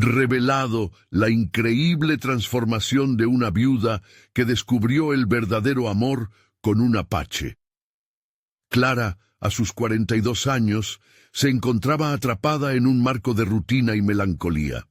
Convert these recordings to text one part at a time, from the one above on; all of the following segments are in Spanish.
revelado la increíble transformación de una viuda que descubrió el verdadero amor con un apache. Clara, a sus 42 años, se encontraba atrapada en un marco de rutina y melancolía.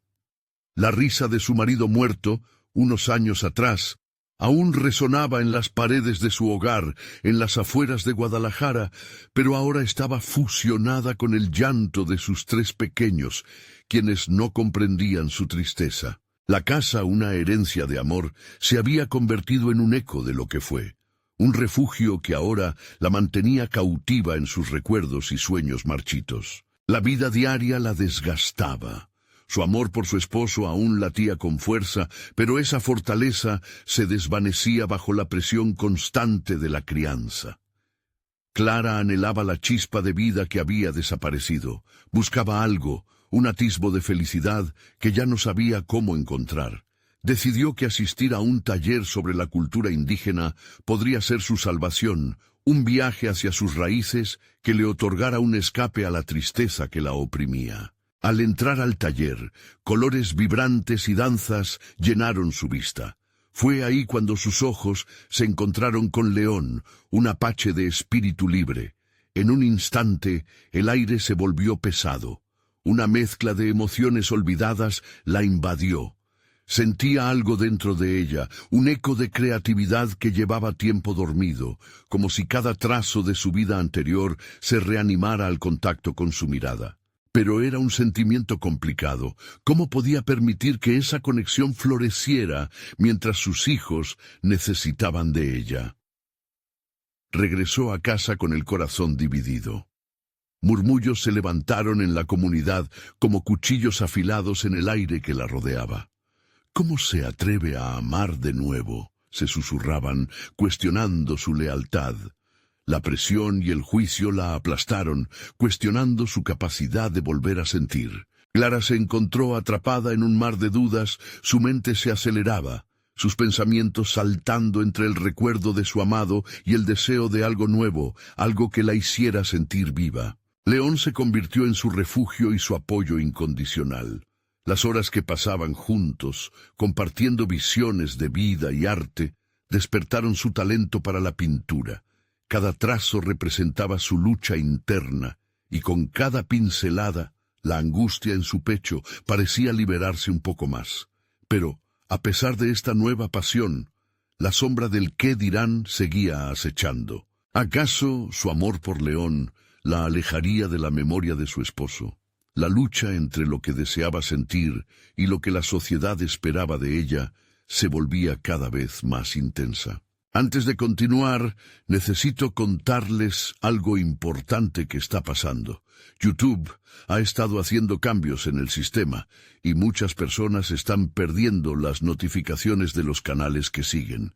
La risa de su marido muerto, unos años atrás, aún resonaba en las paredes de su hogar, en las afueras de Guadalajara, pero ahora estaba fusionada con el llanto de sus 3 pequeños, quienes no comprendían su tristeza. La casa, una herencia de amor, se había convertido en un eco de lo que fue, un refugio que ahora la mantenía cautiva en sus recuerdos y sueños marchitos. La vida diaria la desgastaba. Su amor por su esposo aún latía con fuerza, pero esa fortaleza se desvanecía bajo la presión constante de la crianza. Clara anhelaba la chispa de vida que había desaparecido. Buscaba algo, un atisbo de felicidad que ya no sabía cómo encontrar. Decidió que asistir a un taller sobre la cultura indígena podría ser su salvación, un viaje hacia sus raíces que le otorgara un escape a la tristeza que la oprimía. Al entrar al taller, colores vibrantes y danzas llenaron su vista. Fue ahí cuando sus ojos se encontraron con León, un apache de espíritu libre. En un instante, el aire se volvió pesado. Una mezcla de emociones olvidadas la invadió. Sentía algo dentro de ella, un eco de creatividad que llevaba tiempo dormido, como si cada trazo de su vida anterior se reanimara al contacto con su mirada. Pero era un sentimiento complicado. ¿Cómo podía permitir que esa conexión floreciera mientras sus hijos necesitaban de ella? Regresó a casa con el corazón dividido. Murmullos se levantaron en la comunidad como cuchillos afilados en el aire que la rodeaba. ¿Cómo se atreve a amar de nuevo?, se susurraban, cuestionando su lealtad. La presión y el juicio la aplastaron, cuestionando su capacidad de volver a sentir. Clara se encontró atrapada en un mar de dudas, su mente se aceleraba, sus pensamientos saltando entre el recuerdo de su amado y el deseo de algo nuevo, algo que la hiciera sentir viva. León se convirtió en su refugio y su apoyo incondicional. Las horas que pasaban juntos, compartiendo visiones de vida y arte, despertaron su talento para la pintura. Cada trazo representaba su lucha interna, y con cada pincelada, la angustia en su pecho parecía liberarse un poco más. Pero, a pesar de esta nueva pasión, la sombra del qué dirán seguía acechando. ¿Acaso su amor por León la alejaría de la memoria de su esposo? La lucha entre lo que deseaba sentir y lo que la sociedad esperaba de ella se volvía cada vez más intensa. Antes de continuar, necesito contarles algo importante que está pasando. YouTube ha estado haciendo cambios en el sistema y muchas personas están perdiendo las notificaciones de los canales que siguen.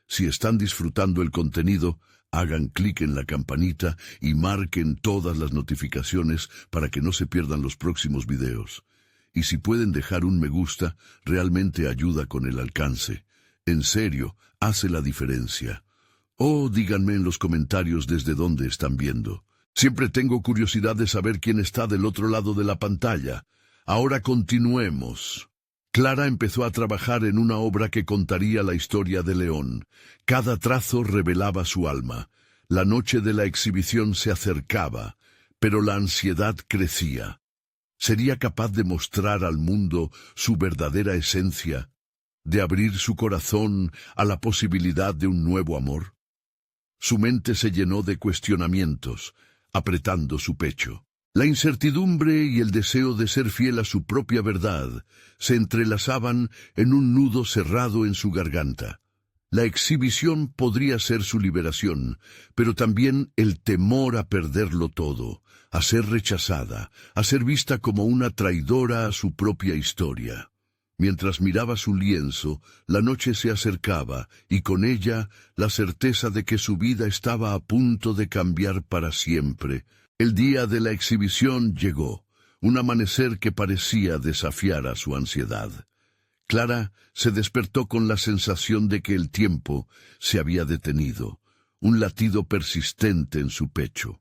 Si están disfrutando el contenido, hagan clic en la campanita y marquen todas las notificaciones para que no se pierdan los próximos videos. Y si pueden dejar un me gusta, realmente ayuda con el alcance. En serio, hace la diferencia. O díganme en los comentarios desde dónde están viendo. Siempre tengo curiosidad de saber quién está del otro lado de la pantalla. Ahora continuemos. Clara empezó a trabajar en una obra que contaría la historia de León. Cada trazo revelaba su alma. La noche de la exhibición se acercaba, pero la ansiedad crecía. ¿Sería capaz de mostrar al mundo su verdadera esencia? ¿De abrir su corazón a la posibilidad de un nuevo amor? Su mente se llenó de cuestionamientos, apretando su pecho. La incertidumbre y el deseo de ser fiel a su propia verdad se entrelazaban en un nudo cerrado en su garganta. La exhibición podría ser su liberación, pero también el temor a perderlo todo, a ser rechazada, a ser vista como una traidora a su propia historia. Mientras miraba su lienzo, la noche se acercaba, y con ella la certeza de que su vida estaba a punto de cambiar para siempre. El día de la exhibición llegó, un amanecer que parecía desafiar a su ansiedad. Clara se despertó con la sensación de que el tiempo se había detenido, un latido persistente en su pecho.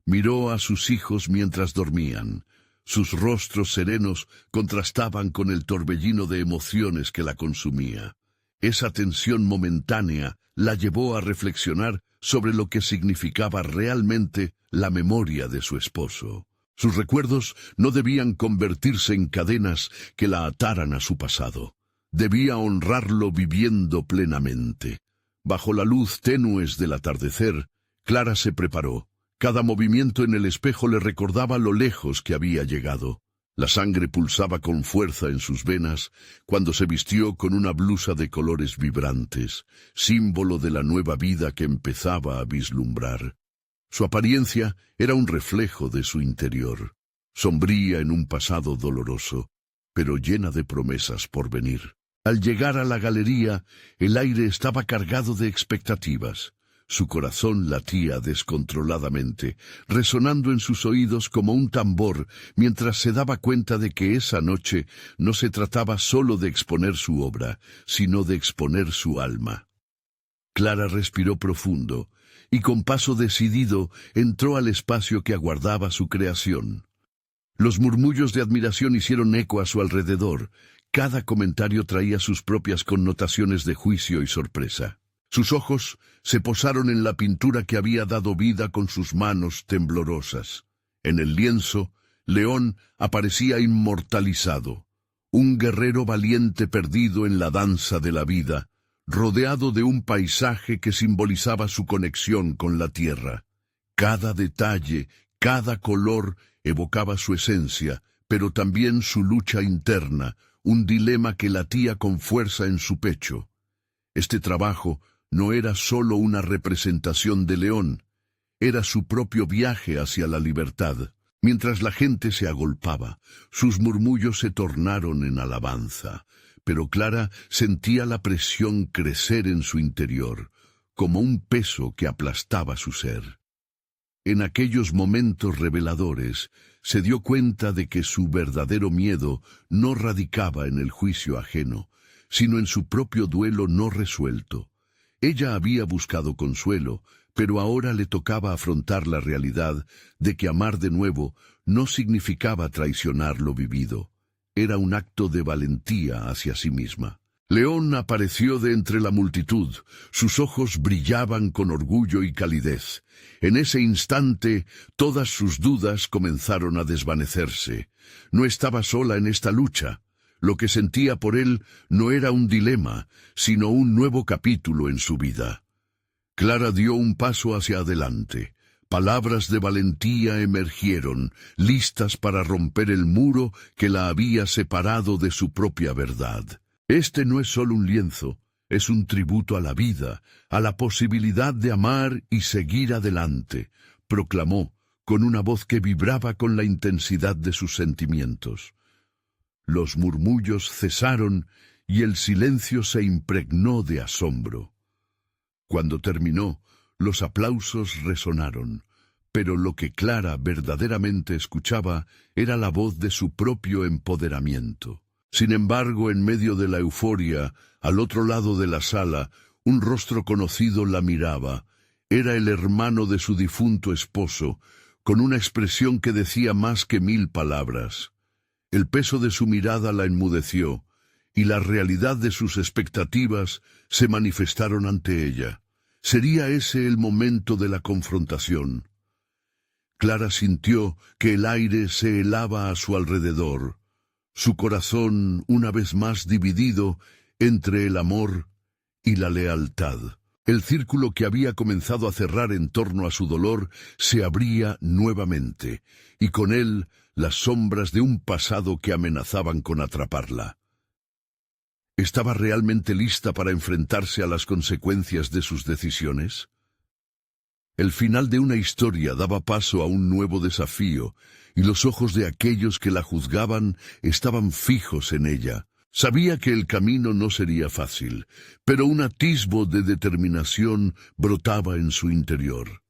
Miró a sus hijos mientras dormían. Sus rostros serenos contrastaban con el torbellino de emociones que la consumía. Esa tensión momentánea la llevó a reflexionar sobre lo que significaba realmente la memoria de su esposo. Sus recuerdos no debían convertirse en cadenas que la ataran a su pasado. Debía honrarlo viviendo plenamente. Bajo la luz tenues del atardecer, Clara se preparó. Cada movimiento en el espejo le recordaba lo lejos que había llegado. La sangre pulsaba con fuerza en sus venas cuando se vistió con una blusa de colores vibrantes, símbolo de la nueva vida que empezaba a vislumbrar. Su apariencia era un reflejo de su interior, sombría en un pasado doloroso, pero llena de promesas por venir. Al llegar a la galería, el aire estaba cargado de expectativas. Su corazón latía descontroladamente, resonando en sus oídos como un tambor, mientras se daba cuenta de que esa noche no se trataba solo de exponer su obra, sino de exponer su alma. Clara respiró profundo, y con paso decidido entró al espacio que aguardaba su creación. Los murmullos de admiración hicieron eco a su alrededor. Cada comentario traía sus propias connotaciones de juicio y sorpresa. Sus ojos se posaron en la pintura que había dado vida con sus manos temblorosas. En el lienzo, León aparecía inmortalizado, un guerrero valiente perdido en la danza de la vida, rodeado de un paisaje que simbolizaba su conexión con la tierra. Cada detalle, cada color evocaba su esencia, pero también su lucha interna, un dilema que latía con fuerza en su pecho. Este trabajo no era solo una representación de León, era su propio viaje hacia la libertad. Mientras la gente se agolpaba, sus murmullos se tornaron en alabanza, pero Clara sentía la presión crecer en su interior, como un peso que aplastaba su ser. En aquellos momentos reveladores, se dio cuenta de que su verdadero miedo no radicaba en el juicio ajeno, sino en su propio duelo no resuelto. Ella había buscado consuelo, pero ahora le tocaba afrontar la realidad de que amar de nuevo no significaba traicionar lo vivido. Era un acto de valentía hacia sí misma. León apareció de entre la multitud, sus ojos brillaban con orgullo y calidez. En ese instante, todas sus dudas comenzaron a desvanecerse. No estaba sola en esta lucha. Lo que sentía por él no era un dilema, sino un nuevo capítulo en su vida. Clara dio un paso hacia adelante. Palabras de valentía emergieron, listas para romper el muro que la había separado de su propia verdad. Este no es solo un lienzo, es un tributo a la vida, a la posibilidad de amar y seguir adelante, proclamó, con una voz que vibraba con la intensidad de sus sentimientos. Los murmullos cesaron y el silencio se impregnó de asombro. Cuando terminó, los aplausos resonaron, pero lo que Clara verdaderamente escuchaba era la voz de su propio empoderamiento. Sin embargo, en medio de la euforia, al otro lado de la sala, un rostro conocido la miraba. Era el hermano de su difunto esposo, con una expresión que decía más que 1000 palabras. El peso de su mirada la enmudeció, y la realidad de sus expectativas se manifestaron ante ella. ¿Sería ese el momento de la confrontación? Clara sintió que el aire se helaba a su alrededor, su corazón una vez más dividido entre el amor y la lealtad. El círculo que había comenzado a cerrar en torno a su dolor se abría nuevamente, y con él las sombras de un pasado que amenazaban con atraparla. ¿Estaba realmente lista para enfrentarse a las consecuencias de sus decisiones? El final de una historia daba paso a un nuevo desafío, y los ojos de aquellos que la juzgaban estaban fijos en ella. Sabía que el camino no sería fácil, pero un atisbo de determinación brotaba en su interior.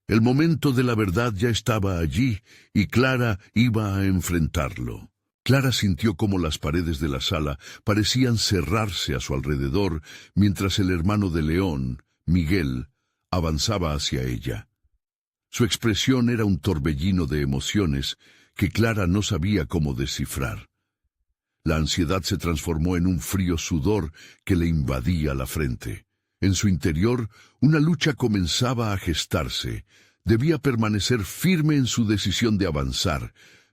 El momento de la verdad ya estaba allí, y Clara iba a enfrentarlo. Clara sintió cómo las paredes de la sala parecían cerrarse a su alrededor, mientras el hermano de León, Miguel, avanzaba hacia ella. Su expresión era un torbellino de emociones que Clara no sabía cómo descifrar. La ansiedad se transformó en un frío sudor que le invadía la frente. En su interior, una lucha comenzaba a gestarse. Debía permanecer firme en su decisión de avanzar,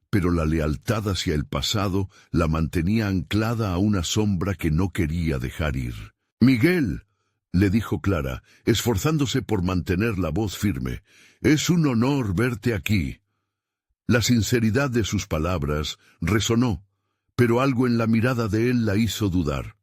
pero la lealtad hacia el pasado la mantenía anclada a una sombra que no quería dejar ir. «Miguel», le dijo Clara, esforzándose por mantener la voz firme, «es un honor verte aquí». La sinceridad de sus palabras resonó, pero algo en la mirada de él la hizo dudar.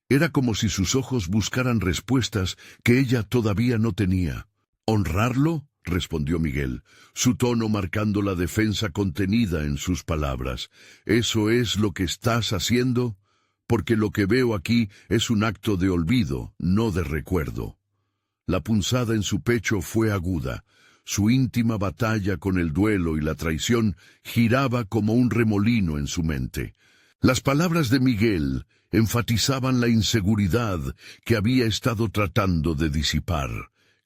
Era como si sus ojos buscaran respuestas que ella todavía no tenía. «¿Honrarlo?», respondió Miguel, su tono marcando la defensa contenida en sus palabras. «¿Eso es lo que estás haciendo? Porque lo que veo aquí es un acto de olvido, no de recuerdo». La punzada en su pecho fue aguda. Su íntima batalla con el duelo y la traición giraba como un remolino en su mente. Las palabras de Miguel enfatizaban la inseguridad que había estado tratando de disipar.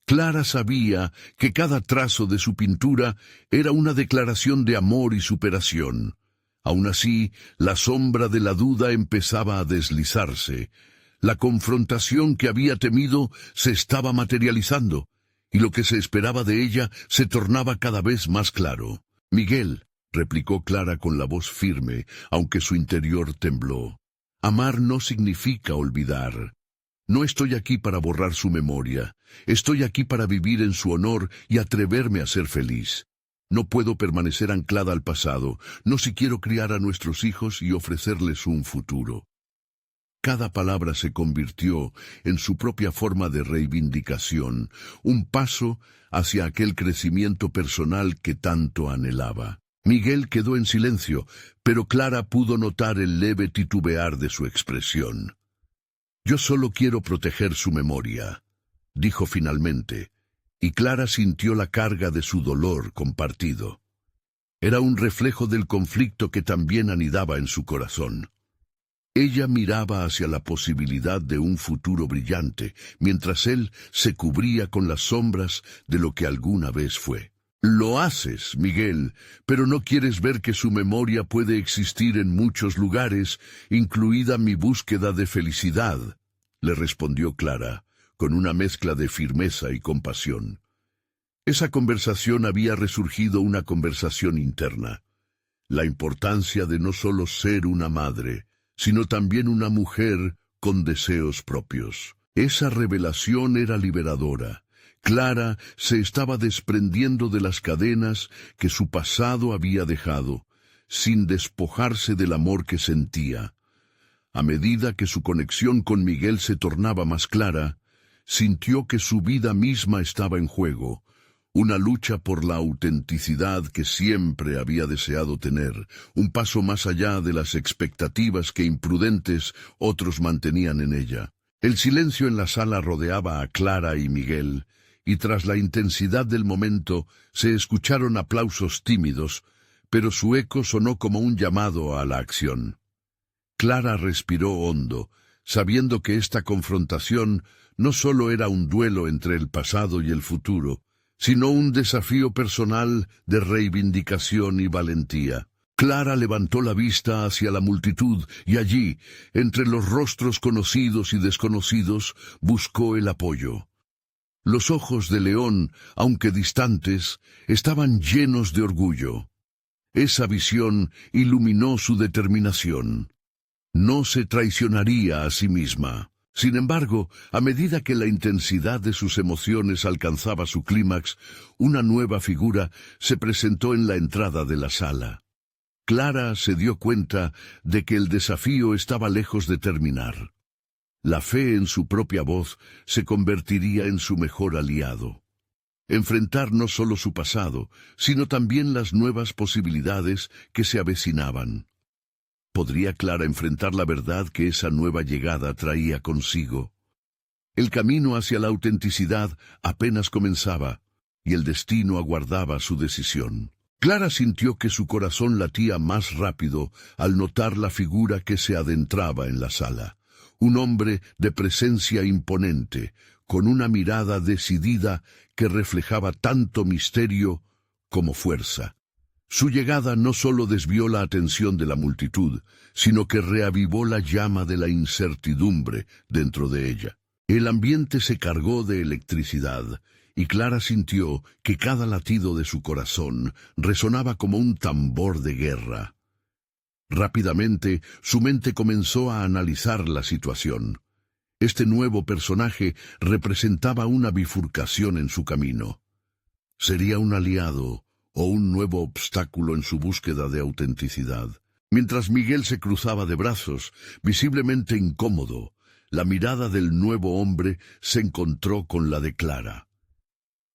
Clara sabía que cada trazo de su pintura era una declaración de amor y superación. Aún así, la sombra de la duda empezaba a deslizarse. La confrontación que había temido se estaba materializando, y lo que se esperaba de ella se tornaba cada vez más claro. «Miguel», replicó Clara con la voz firme, aunque su interior tembló, «amar no significa olvidar. No estoy aquí para borrar su memoria. Estoy aquí para vivir en su honor y atreverme a ser feliz. No puedo permanecer anclada al pasado, no si quiero criar a nuestros hijos y ofrecerles un futuro». Cada palabra se convirtió en su propia forma de reivindicación, un paso hacia aquel crecimiento personal que tanto anhelaba. Miguel quedó en silencio, pero Clara pudo notar el leve titubear de su expresión. «Yo solo quiero proteger su memoria», dijo finalmente, y Clara sintió la carga de su dolor compartido. Era un reflejo del conflicto que también anidaba en su corazón. Ella miraba hacia la posibilidad de un futuro brillante, mientras él se cubría con las sombras de lo que alguna vez fue. «Lo haces, Miguel, pero no quieres ver que su memoria puede existir en muchos lugares, incluida mi búsqueda de felicidad», le respondió Clara, con una mezcla de firmeza y compasión. Esa conversación había resurgido una conversación interna. La importancia de no solo ser una madre, sino también una mujer con deseos propios. Esa revelación era liberadora. Clara se estaba desprendiendo de las cadenas que su pasado había dejado, sin despojarse del amor que sentía. A medida que su conexión con Miguel se tornaba más clara, sintió que su vida misma estaba en juego, una lucha por la autenticidad que siempre había deseado tener, un paso más allá de las expectativas que imprudentes otros mantenían en ella. El silencio en la sala rodeaba a Clara y Miguel, y tras la intensidad del momento se escucharon aplausos tímidos, pero su eco sonó como un llamado a la acción. Clara respiró hondo, sabiendo que esta confrontación no solo era un duelo entre el pasado y el futuro, sino un desafío personal de reivindicación y valentía. Clara levantó la vista hacia la multitud y allí, entre los rostros conocidos y desconocidos, buscó el apoyo. Los ojos de León, aunque distantes, estaban llenos de orgullo. Esa visión iluminó su determinación. No se traicionaría a sí misma. Sin embargo, a medida que la intensidad de sus emociones alcanzaba su clímax, una nueva figura se presentó en la entrada de la sala. Clara se dio cuenta de que el desafío estaba lejos de terminar. La fe en su propia voz se convertiría en su mejor aliado. Enfrentar no solo su pasado, sino también las nuevas posibilidades que se avecinaban. ¿Podría Clara enfrentar la verdad que esa nueva llegada traía consigo? El camino hacia la autenticidad apenas comenzaba, y el destino aguardaba su decisión. Clara sintió que su corazón latía más rápido al notar la figura que se adentraba en la sala. Un hombre de presencia imponente, con una mirada decidida que reflejaba tanto misterio como fuerza. Su llegada no solo desvió la atención de la multitud, sino que reavivó la llama de la incertidumbre dentro de ella. El ambiente se cargó de electricidad, y Clara sintió que cada latido de su corazón resonaba como un tambor de guerra. Rápidamente, su mente comenzó a analizar la situación. Este nuevo personaje representaba una bifurcación en su camino. ¿Sería un aliado o un nuevo obstáculo en su búsqueda de autenticidad? Mientras Miguel se cruzaba de brazos, visiblemente incómodo, la mirada del nuevo hombre se encontró con la de Clara.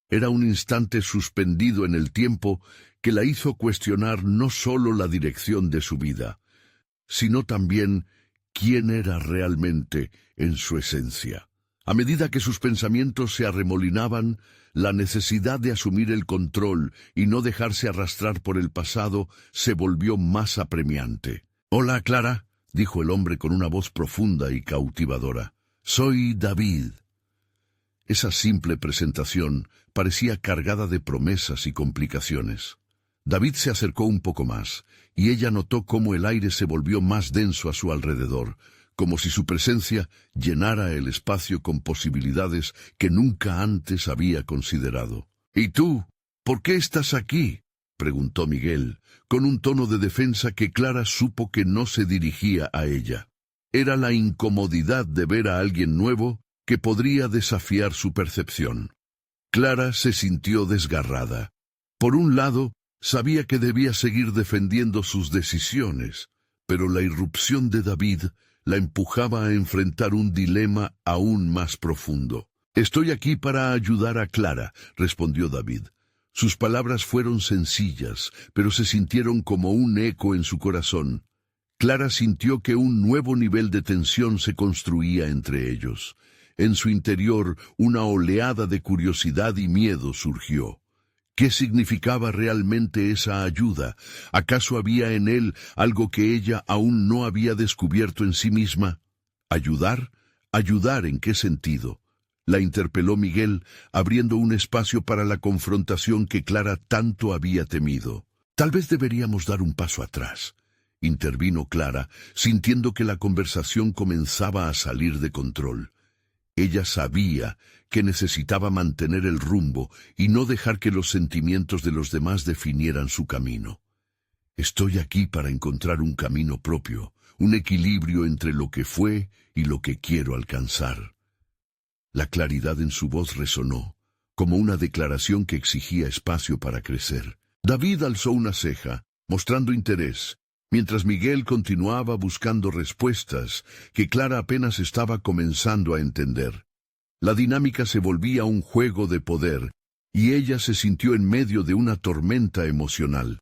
Era un instante suspendido en el tiempo que la hizo cuestionar no solo la dirección de su vida, sino también quién era realmente en su esencia. A medida que sus pensamientos se arremolinaban, la necesidad de asumir el control y no dejarse arrastrar por el pasado se volvió más apremiante. «Hola, Clara», dijo el hombre con una voz profunda y cautivadora. «Soy David». Esa simple presentación parecía cargada de promesas y complicaciones. David se acercó un poco más, y ella notó cómo el aire se volvió más denso a su alrededor, como si su presencia llenara el espacio con posibilidades que nunca antes había considerado. «¿Y tú? ¿Por qué estás aquí?», preguntó Miguel, con un tono de defensa que Clara supo que no se dirigía a ella. Era la incomodidad de ver a alguien nuevo que podría desafiar su percepción. Clara se sintió desgarrada. Por un lado, sabía que debía seguir defendiendo sus decisiones, pero la irrupción de David la empujaba a enfrentar un dilema aún más profundo. «Estoy aquí para ayudar a Clara», respondió David. Sus palabras fueron sencillas, pero se sintieron como un eco en su corazón. Clara sintió que un nuevo nivel de tensión se construía entre ellos. En su interior, una oleada de curiosidad y miedo surgió. ¿Qué significaba realmente esa ayuda? ¿Acaso había en él algo que ella aún no había descubierto en sí misma? ¿Ayudar? ¿Ayudar en qué sentido? La interpeló Miguel, abriendo un espacio para la confrontación que Clara tanto había temido. «Tal vez deberíamos dar un paso atrás», intervino Clara, sintiendo que la conversación comenzaba a salir de control. Ella sabía que necesitaba mantener el rumbo y no dejar que los sentimientos de los demás definieran su camino. «Estoy aquí para encontrar un camino propio, un equilibrio entre lo que fue y lo que quiero alcanzar». La claridad en su voz resonó, como una declaración que exigía espacio para crecer. David alzó una ceja, mostrando interés, mientras Miguel continuaba buscando respuestas que Clara apenas estaba comenzando a entender. La dinámica se volvía un juego de poder, y ella se sintió en medio de una tormenta emocional.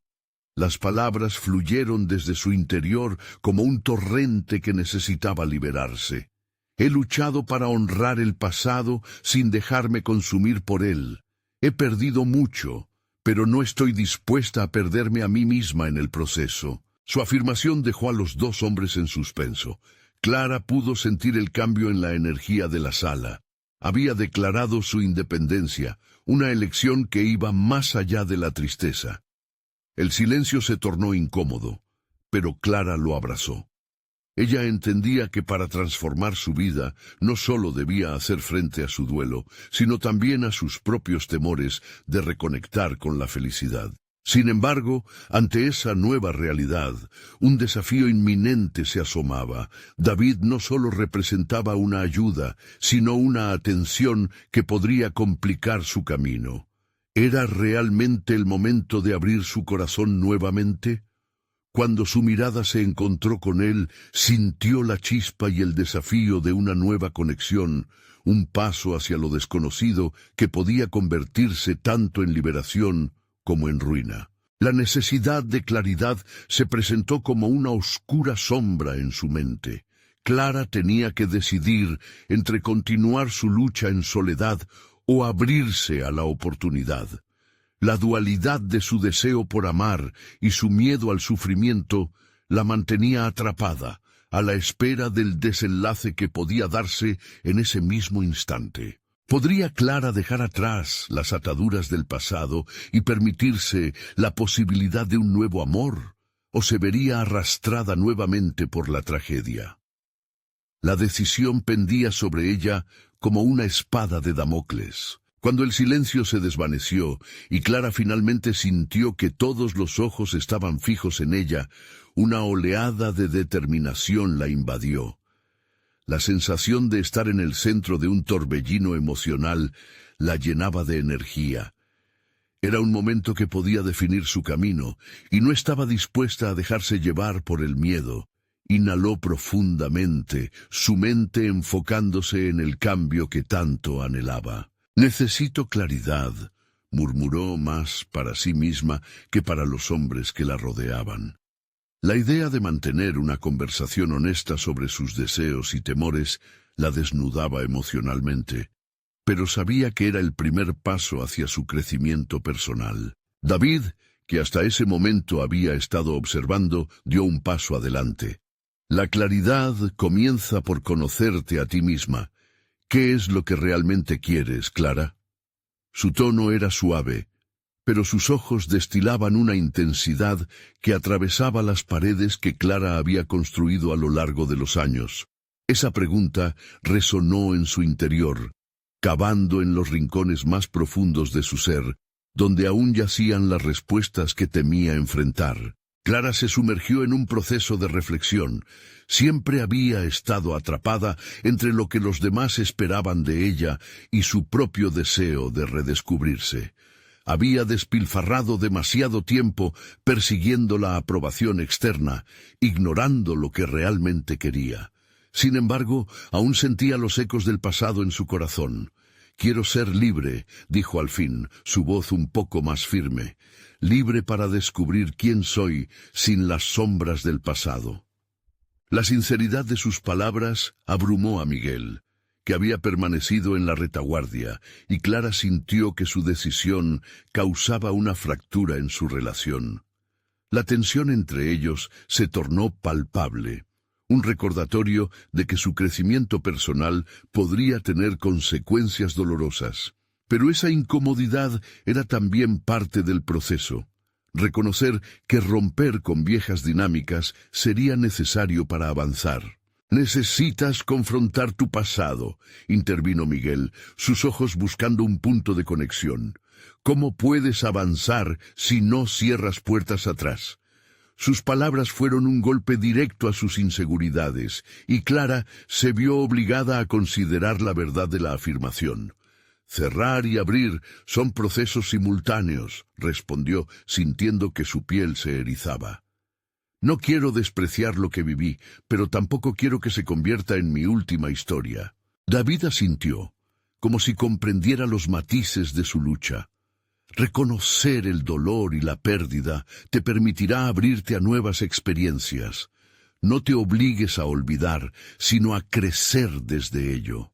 Las palabras fluyeron desde su interior como un torrente que necesitaba liberarse. «He luchado para honrar el pasado sin dejarme consumir por él. He perdido mucho, pero no estoy dispuesta a perderme a mí misma en el proceso». Su afirmación dejó a los dos hombres en suspenso. Clara pudo sentir el cambio en la energía de la sala. Había declarado su independencia, una elección que iba más allá de la tristeza. El silencio se tornó incómodo, pero Clara lo abrazó. Ella entendía que para transformar su vida no solo debía hacer frente a su duelo, sino también a sus propios temores de reconectar con la felicidad. Sin embargo, ante esa nueva realidad, un desafío inminente se asomaba. David no solo representaba una ayuda, sino una atención que podría complicar su camino. ¿Era realmente el momento de abrir su corazón nuevamente? Cuando su mirada se encontró con él, sintió la chispa y el desafío de una nueva conexión, un paso hacia lo desconocido que podía convertirse tanto en liberación como en ruina. La necesidad de claridad se presentó como una oscura sombra en su mente. Clara tenía que decidir entre continuar su lucha en soledad o abrirse a la oportunidad. La dualidad de su deseo por amar y su miedo al sufrimiento la mantenía atrapada, a la espera del desenlace que podía darse en ese mismo instante. ¿Podría Clara dejar atrás las ataduras del pasado y permitirse la posibilidad de un nuevo amor? ¿O se vería arrastrada nuevamente por la tragedia? La decisión pendía sobre ella como una espada de Damocles. Cuando el silencio se desvaneció y Clara finalmente sintió que todos los ojos estaban fijos en ella, una oleada de determinación la invadió. La sensación de estar en el centro de un torbellino emocional la llenaba de energía. Era un momento que podía definir su camino, y no estaba dispuesta a dejarse llevar por el miedo. Inhaló profundamente, su mente enfocándose en el cambio que tanto anhelaba. «Necesito claridad», murmuró más para sí misma que para los hombres que la rodeaban. La idea de mantener una conversación honesta sobre sus deseos y temores la desnudaba emocionalmente, pero sabía que era el primer paso hacia su crecimiento personal. David, que hasta ese momento había estado observando, dio un paso adelante. «La claridad comienza por conocerte a ti misma. ¿Qué es lo que realmente quieres, Clara?» Su tono era suave, pero sus ojos destilaban una intensidad que atravesaba las paredes que Clara había construido a lo largo de los años. Esa pregunta resonó en su interior, cavando en los rincones más profundos de su ser, donde aún yacían las respuestas que temía enfrentar. Clara se sumergió en un proceso de reflexión. Siempre había estado atrapada entre lo que los demás esperaban de ella y su propio deseo de redescubrirse. Había despilfarrado demasiado tiempo persiguiendo la aprobación externa, ignorando lo que realmente quería. Sin embargo, aún sentía los ecos del pasado en su corazón. «Quiero ser libre», dijo al fin, su voz un poco más firme. «Libre para descubrir quién soy sin las sombras del pasado». La sinceridad de sus palabras abrumó a Miguel, que había permanecido en la retaguardia, y Clara sintió que su decisión causaba una fractura en su relación. La tensión entre ellos se tornó palpable, un recordatorio de que su crecimiento personal podría tener consecuencias dolorosas. Pero esa incomodidad era también parte del proceso. Reconocer que romper con viejas dinámicas sería necesario para avanzar. «Necesitas confrontar tu pasado», intervino Miguel, sus ojos buscando un punto de conexión. «¿Cómo puedes avanzar si no cierras puertas atrás?» Sus palabras fueron un golpe directo a sus inseguridades, y Clara se vio obligada a considerar la verdad de la afirmación. «Cerrar y abrir son procesos simultáneos», respondió, sintiendo que su piel se erizaba. «No quiero despreciar lo que viví, pero tampoco quiero que se convierta en mi última historia». David asintió, como si comprendiera los matices de su lucha. «Reconocer el dolor y la pérdida te permitirá abrirte a nuevas experiencias. No te obligues a olvidar, sino a crecer desde ello».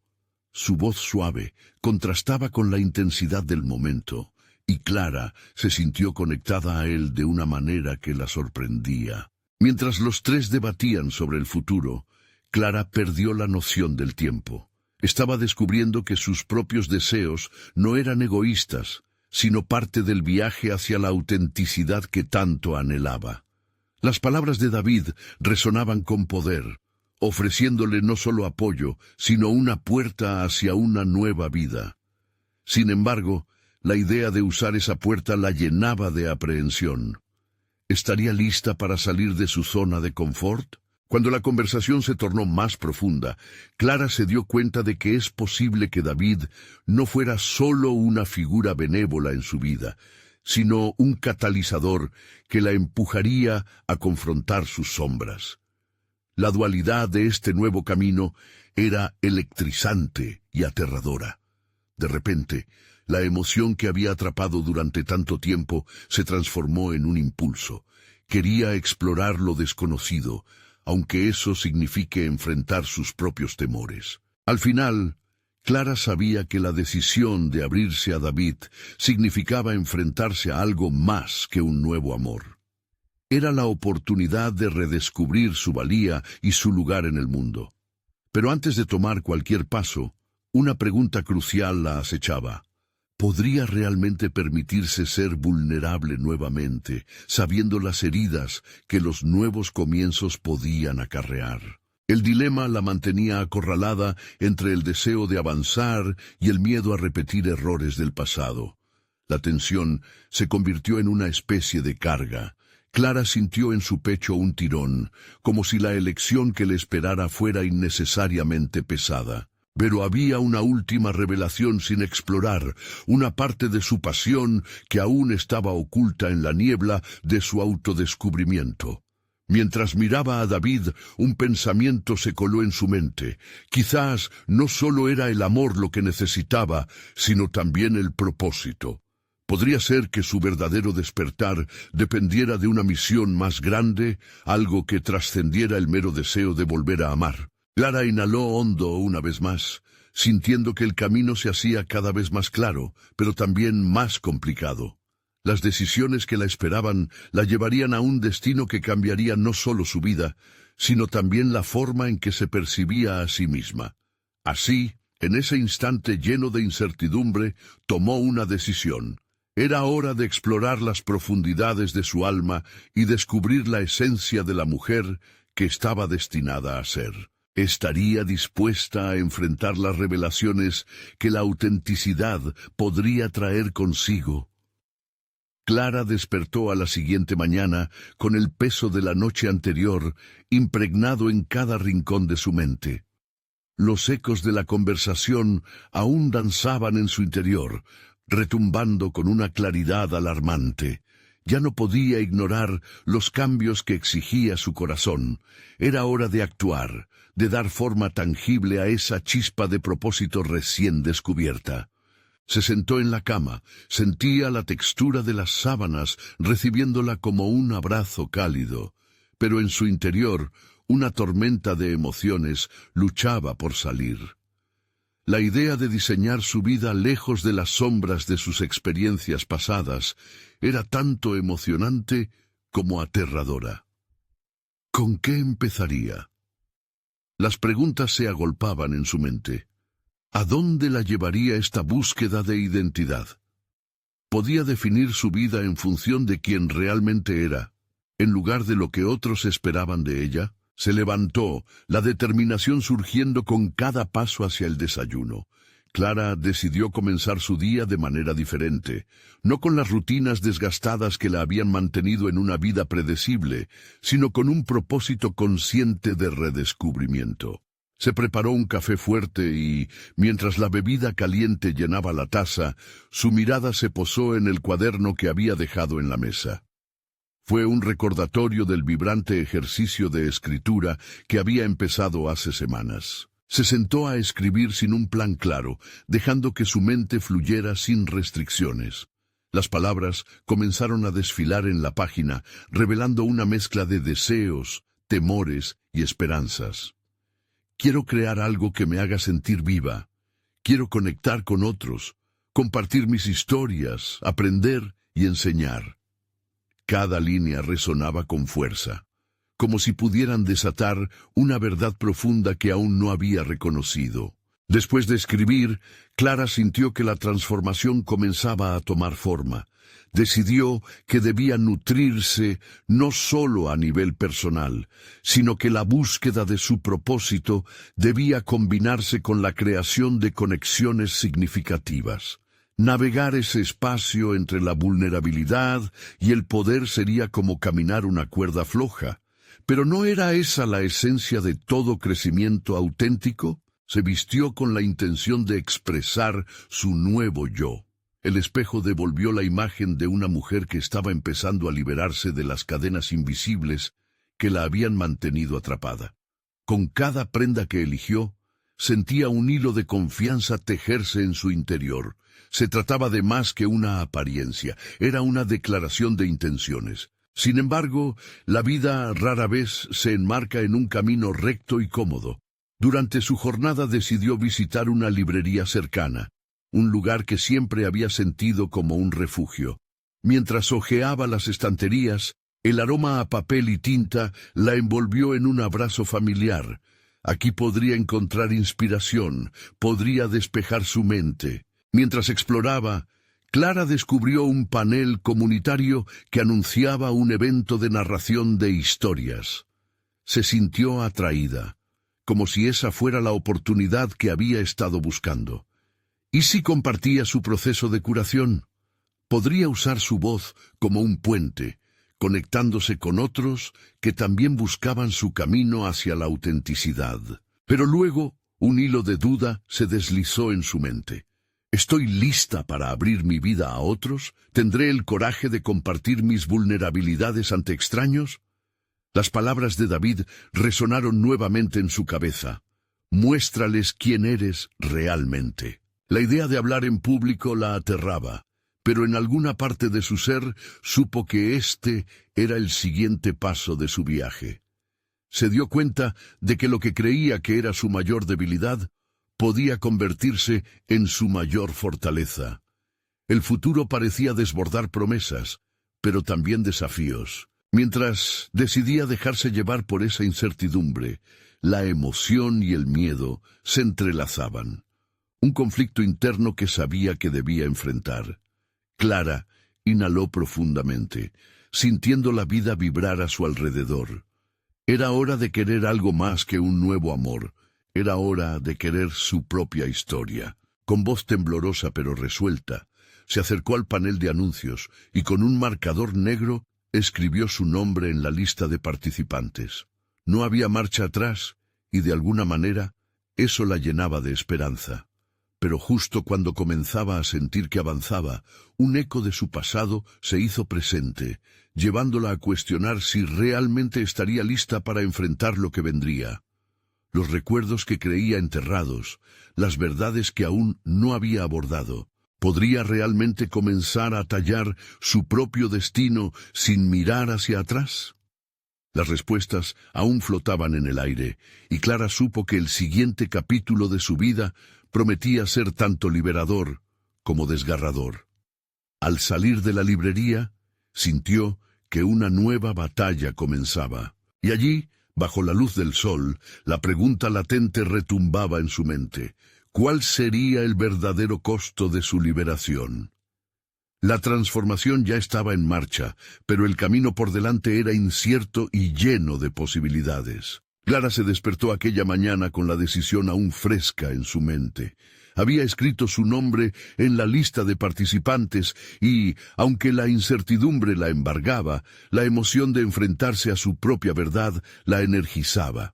Su voz suave contrastaba con la intensidad del momento, y Clara se sintió conectada a él de una manera que la sorprendía. Mientras los tres debatían sobre el futuro, Clara perdió la noción del tiempo. Estaba descubriendo que sus propios deseos no eran egoístas, sino parte del viaje hacia la autenticidad que tanto anhelaba. Las palabras de David resonaban con poder, ofreciéndole no solo apoyo, sino una puerta hacia una nueva vida. Sin embargo, la idea de usar esa puerta la llenaba de aprehensión. ¿Estaría lista para salir de su zona de confort? Cuando la conversación se tornó más profunda, Clara se dio cuenta de que es posible que David no fuera solo una figura benévola en su vida, sino un catalizador que la empujaría a confrontar sus sombras. La dualidad de este nuevo camino era electrizante y aterradora. De repente, la emoción que había atrapado durante tanto tiempo se transformó en un impulso. Quería explorar lo desconocido, aunque eso signifique enfrentar sus propios temores. Al final, Clara sabía que la decisión de abrirse a David significaba enfrentarse a algo más que un nuevo amor. Era la oportunidad de redescubrir su valía y su lugar en el mundo. Pero antes de tomar cualquier paso, Una pregunta crucial la acechaba. ¿Podría realmente permitirse ser vulnerable nuevamente, sabiendo las heridas que los nuevos comienzos podían acarrear? El dilema la mantenía acorralada entre el deseo de avanzar y el miedo a repetir errores del pasado. La tensión se convirtió en una especie de carga. Clara sintió en su pecho un tirón, como si la elección que le esperara fuera innecesariamente pesada. Pero había una última revelación sin explorar, una parte de su pasión que aún estaba oculta en la niebla de su autodescubrimiento. Mientras miraba a David, un pensamiento se coló en su mente. Quizás no solo era el amor lo que necesitaba, sino también el propósito. Podría ser que su verdadero despertar dependiera de una misión más grande, algo que trascendiera el mero deseo de volver a amar. Clara inhaló hondo una vez más, sintiendo que el camino se hacía cada vez más claro, pero también más complicado. Las decisiones que la esperaban la llevarían a un destino que cambiaría no solo su vida, sino también la forma en que se percibía a sí misma. Así, en ese instante lleno de incertidumbre, tomó una decisión. Era hora de explorar las profundidades de su alma y descubrir la esencia de la mujer que estaba destinada a ser. Estaría dispuesta a enfrentar las revelaciones que la autenticidad podría traer consigo. Clara despertó a la siguiente mañana con el peso de la noche anterior impregnado en cada rincón de su mente. Los ecos de la conversación aún danzaban en su interior, retumbando con una claridad alarmante. Ya no podía ignorar los cambios que exigía su corazón. Era hora de actuar, de dar forma tangible a esa chispa de propósito recién descubierta. Se sentó en la cama, sentía la textura de las sábanas, recibiéndola como un abrazo cálido. Pero en su interior, una tormenta de emociones luchaba por salir. La idea de diseñar su vida lejos de las sombras de sus experiencias pasadas era tanto emocionante como aterradora. ¿Con qué empezaría? Las preguntas se agolpaban en su mente. ¿A dónde la llevaría esta búsqueda de identidad? Podía definir su vida en función de quién realmente era, en lugar de lo que otros esperaban de ella. Se levantó, la determinación surgiendo con cada paso hacia el desayuno. Clara decidió comenzar su día de manera diferente, no con las rutinas desgastadas que la habían mantenido en una vida predecible, sino con un propósito consciente de redescubrimiento. Se preparó un café fuerte y, mientras la bebida caliente llenaba la taza, su mirada se posó en el cuaderno que había dejado en la mesa. Fue un recordatorio del vibrante ejercicio de escritura que había empezado hace semanas. Se sentó a escribir sin un plan claro, dejando que su mente fluyera sin restricciones. Las palabras comenzaron a desfilar en la página, revelando una mezcla de deseos, temores y esperanzas. Quiero crear algo que me haga sentir viva. Quiero conectar con otros, compartir mis historias, aprender y enseñar. Cada línea resonaba con fuerza, como si pudieran desatar una verdad profunda que aún no había reconocido. Después de escribir, Clara sintió que la transformación comenzaba a tomar forma. Decidió que debía nutrirse no solo a nivel personal, sino que la búsqueda de su propósito debía combinarse con la creación de conexiones significativas. Navegar ese espacio entre la vulnerabilidad y el poder sería como caminar una cuerda floja. Pero ¿no era esa la esencia de todo crecimiento auténtico? Se vistió con la intención de expresar su nuevo yo. El espejo devolvió la imagen de una mujer que estaba empezando a liberarse de las cadenas invisibles que la habían mantenido atrapada. Con cada prenda que eligió, sentía un hilo de confianza tejerse en su interior. Se trataba de más que una apariencia, era una declaración de intenciones. Sin embargo, la vida rara vez se enmarca en un camino recto y cómodo. Durante su jornada decidió visitar una librería cercana, un lugar que siempre había sentido como un refugio. Mientras hojeaba las estanterías, el aroma a papel y tinta la envolvió en un abrazo familiar. Aquí podría encontrar inspiración, podría despejar su mente. Mientras exploraba, Clara descubrió un panel comunitario que anunciaba un evento de narración de historias. Se sintió atraída, como si esa fuera la oportunidad que había estado buscando. ¿Y si compartía su proceso de curación? Podría usar su voz como un puente, conectándose con otros que también buscaban su camino hacia la autenticidad. Pero luego, un hilo de duda se deslizó en su mente. ¿Estoy lista para abrir mi vida a otros? ¿Tendré el coraje de compartir mis vulnerabilidades ante extraños? Las palabras de David resonaron nuevamente en su cabeza. Muéstrales quién eres realmente. La idea de hablar en público la aterraba, pero en alguna parte de su ser supo que este era el siguiente paso de su viaje. Se dio cuenta de que lo que creía que era su mayor debilidad podía convertirse en su mayor fortaleza. El futuro parecía desbordar promesas, pero también desafíos. Mientras decidía dejarse llevar por esa incertidumbre, la emoción y el miedo se entrelazaban. Un conflicto interno que sabía que debía enfrentar. Clara inhaló profundamente, sintiendo la vida vibrar a su alrededor. Era hora de querer algo más que un nuevo amor. Era hora de querer su propia historia. Con voz temblorosa pero resuelta, se acercó al panel de anuncios y con un marcador negro escribió su nombre en la lista de participantes. No había marcha atrás y de alguna manera eso la llenaba de esperanza. Pero justo cuando comenzaba a sentir que avanzaba, un eco de su pasado se hizo presente, llevándola a cuestionar si realmente estaría lista para enfrentar lo que vendría. Los recuerdos que creía enterrados, las verdades que aún no había abordado. ¿Podría realmente comenzar a tallar su propio destino sin mirar hacia atrás? Las respuestas aún flotaban en el aire, y Clara supo que el siguiente capítulo de su vida prometía ser tanto liberador como desgarrador. Al salir de la librería, sintió que una nueva batalla comenzaba, y allí, bajo la luz del sol, la pregunta latente retumbaba en su mente. ¿Cuál sería el verdadero costo de su liberación? La transformación ya estaba en marcha, pero el camino por delante era incierto y lleno de posibilidades. Clara se despertó aquella mañana con la decisión aún fresca en su mente. Había escrito su nombre en la lista de participantes y, aunque la incertidumbre la embargaba, la emoción de enfrentarse a su propia verdad la energizaba.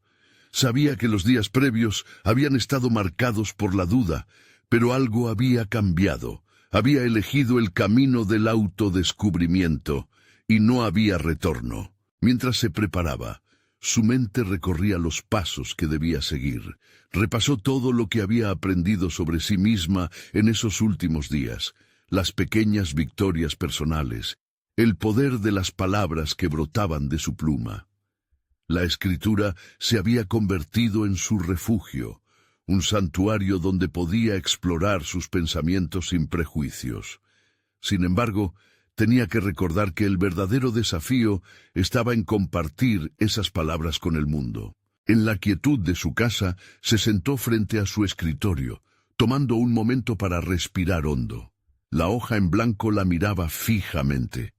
Sabía que los días previos habían estado marcados por la duda, pero algo había cambiado. Había elegido el camino del autodescubrimiento y no había retorno. Mientras se preparaba, su mente recorría los pasos que debía seguir. Repasó todo lo que había aprendido sobre sí misma en esos últimos días, las pequeñas victorias personales, el poder de las palabras que brotaban de su pluma. La escritura se había convertido en su refugio, un santuario donde podía explorar sus pensamientos sin prejuicios. Sin embargo, tenía que recordar que el verdadero desafío estaba en compartir esas palabras con el mundo. En la quietud de su casa, se sentó frente a su escritorio, tomando un momento para respirar hondo. La hoja en blanco la miraba fijamente.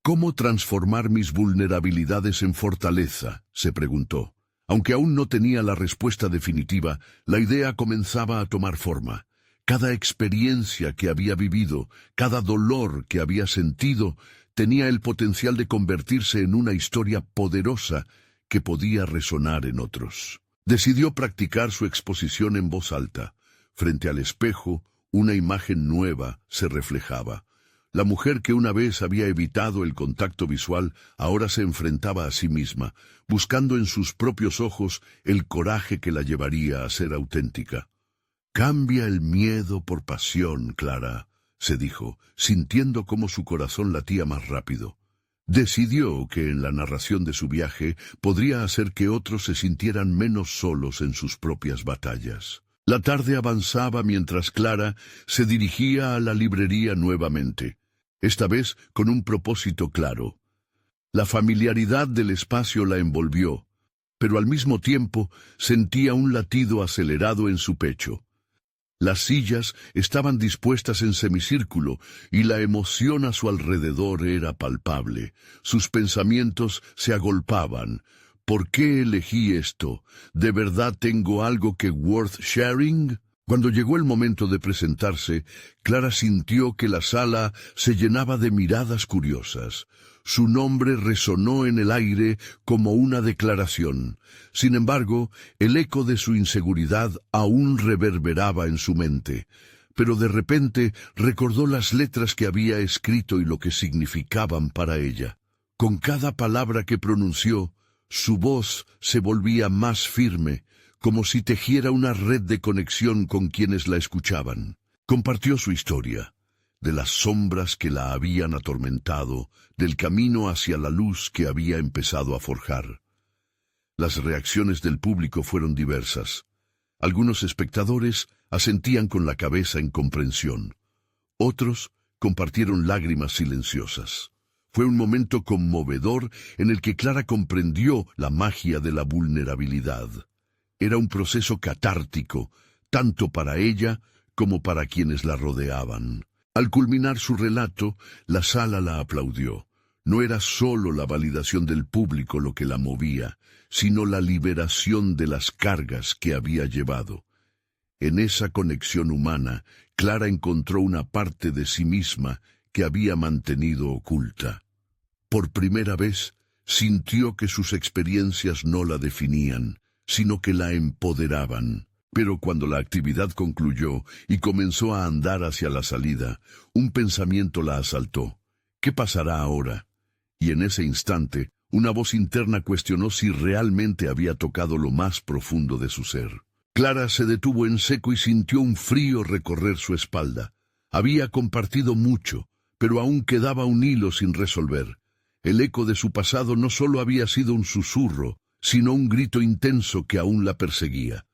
¿Cómo transformar mis vulnerabilidades en fortaleza?, se preguntó. Aunque aún no tenía la respuesta definitiva, la idea comenzaba a tomar forma. Cada experiencia que había vivido, cada dolor que había sentido, tenía el potencial de convertirse en una historia poderosa que podía resonar en otros. Decidió practicar su exposición en voz alta. Frente al espejo, una imagen nueva se reflejaba. La mujer que una vez había evitado el contacto visual ahora se enfrentaba a sí misma, buscando en sus propios ojos el coraje que la llevaría a ser auténtica. «Cambia el miedo por pasión, Clara», se dijo, sintiendo cómo su corazón latía más rápido. Decidió que en la narración de su viaje podría hacer que otros se sintieran menos solos en sus propias batallas. La tarde avanzaba mientras Clara se dirigía a la librería nuevamente, esta vez con un propósito claro. La familiaridad del espacio la envolvió, pero al mismo tiempo sentía un latido acelerado en su pecho. Las sillas estaban dispuestas en semicírculo y la emoción a su alrededor era palpable. Sus pensamientos se agolpaban. ¿Por qué elegí esto? ¿De verdad tengo algo que worth sharing? Cuando llegó el momento de presentarse, Clara sintió que la sala se llenaba de miradas curiosas. Su nombre resonó en el aire como una declaración. Sin embargo, el eco de su inseguridad aún reverberaba en su mente. Pero de repente recordó las letras que había escrito y lo que significaban para ella. Con cada palabra que pronunció, su voz se volvía más firme, como si tejiera una red de conexión con quienes la escuchaban. Compartió su historia, de las sombras que la habían atormentado, del camino hacia la luz que había empezado a forjar. Las reacciones del público fueron diversas. Algunos espectadores asentían con la cabeza en comprensión. Otros compartieron lágrimas silenciosas. Fue un momento conmovedor en el que Clara comprendió la magia de la vulnerabilidad. Era un proceso catártico, tanto para ella como para quienes la rodeaban. Al culminar su relato, la sala la aplaudió. No era solo la validación del público lo que la movía, sino la liberación de las cargas que había llevado. En esa conexión humana, Clara encontró una parte de sí misma que había mantenido oculta. Por primera vez, sintió que sus experiencias no la definían, sino que la empoderaban. Pero cuando la actividad concluyó y comenzó a andar hacia la salida, un pensamiento la asaltó. ¿Qué pasará ahora? Y en ese instante, una voz interna cuestionó si realmente había tocado lo más profundo de su ser. Clara se detuvo en seco y sintió un frío recorrer su espalda. Había compartido mucho, pero aún quedaba un hilo sin resolver. El eco de su pasado no solo había sido un susurro, sino un grito intenso que aún la perseguía.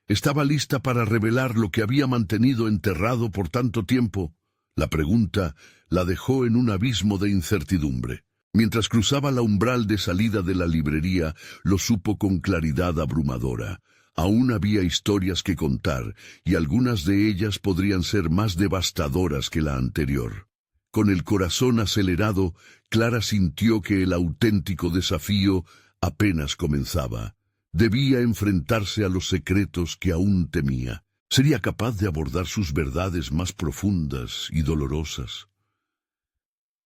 Estaba lista para revelar lo que había mantenido enterrado por tanto tiempo. La pregunta la dejó en un abismo de incertidumbre. Mientras cruzaba la umbral de salida de la librería, lo supo con claridad abrumadora. Aún había historias que contar, y algunas de ellas podrían ser más devastadoras que la anterior. Con el corazón acelerado, Clara sintió que el auténtico desafío apenas comenzaba. Debía enfrentarse a los secretos que aún temía. ¿Sería capaz de abordar sus verdades más profundas y dolorosas?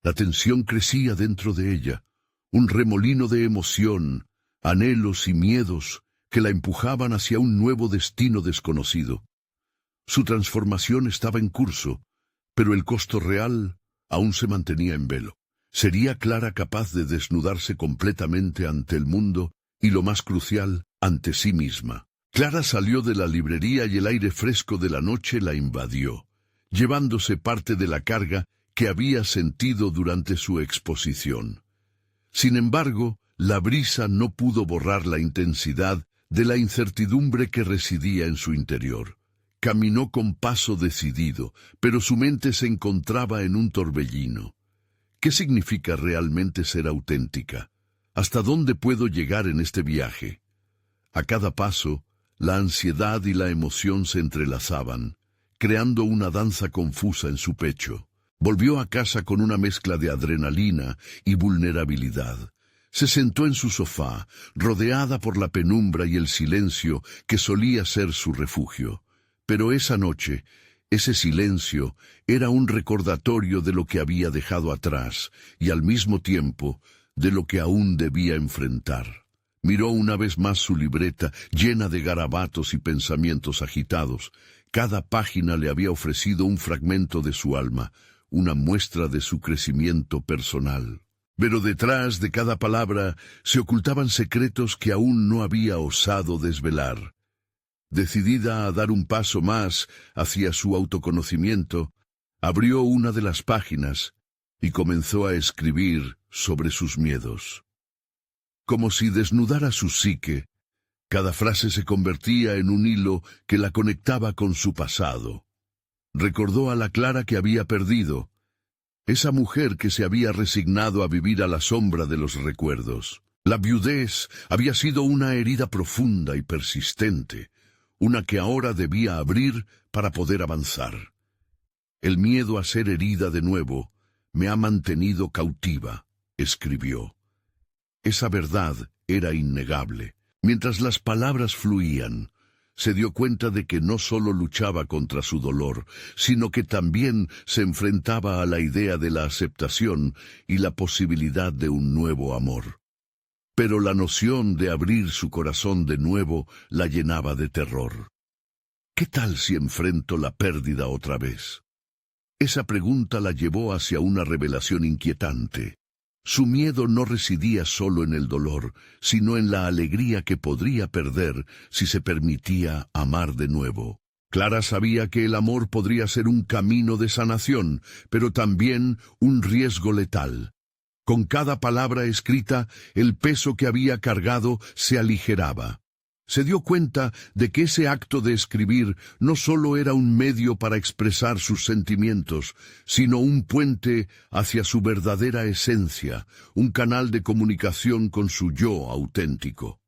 La tensión crecía dentro de ella, un remolino de emoción, anhelos y miedos que la empujaban hacia un nuevo destino desconocido. Su transformación estaba en curso, pero el costo real aún se mantenía en velo. ¿Sería Clara capaz de desnudarse completamente ante el mundo y, lo más crucial, ante sí misma? Clara salió de la librería y el aire fresco de la noche la invadió, llevándose parte de la carga que había sentido durante su exposición. Sin embargo, la brisa no pudo borrar la intensidad de la incertidumbre que residía en su interior. Caminó con paso decidido, pero su mente se encontraba en un torbellino. ¿Qué significa realmente ser auténtica? ¿Hasta dónde puedo llegar en este viaje? A cada paso, la ansiedad y la emoción se entrelazaban, creando una danza confusa en su pecho. Volvió a casa con una mezcla de adrenalina y vulnerabilidad. Se sentó en su sofá, rodeada por la penumbra y el silencio que solía ser su refugio. Pero esa noche, ese silencio era un recordatorio de lo que había dejado atrás y al mismo tiempo de lo que aún debía enfrentar. Miró una vez más su libreta llena de garabatos y pensamientos agitados. Cada página le había ofrecido un fragmento de su alma, una muestra de su crecimiento personal. Pero detrás de cada palabra se ocultaban secretos que aún no había osado desvelar. Decidida a dar un paso más hacia su autoconocimiento, abrió una de las páginas y comenzó a escribir sobre sus miedos. Como si desnudara su psique, cada frase se convertía en un hilo que la conectaba con su pasado. Recordó a la Clara que había perdido, esa mujer que se había resignado a vivir a la sombra de los recuerdos. La viudez había sido una herida profunda y persistente, una que ahora debía abrir para poder avanzar. El miedo a ser herida de nuevo me ha mantenido cautiva, escribió. Esa verdad era innegable. Mientras las palabras fluían, se dio cuenta de que no solo luchaba contra su dolor, sino que también se enfrentaba a la idea de la aceptación y la posibilidad de un nuevo amor. Pero la noción de abrir su corazón de nuevo la llenaba de terror. ¿Qué tal si enfrento la pérdida otra vez? Esa pregunta la llevó hacia una revelación inquietante. Su miedo no residía solo en el dolor, sino en la alegría que podría perder si se permitía amar de nuevo. Clara sabía que el amor podría ser un camino de sanación, pero también un riesgo letal. Con cada palabra escrita, el peso que había cargado se aligeraba. Se dio cuenta de que ese acto de escribir no solo era un medio para expresar sus sentimientos, sino un puente hacia su verdadera esencia, un canal de comunicación con su yo auténtico.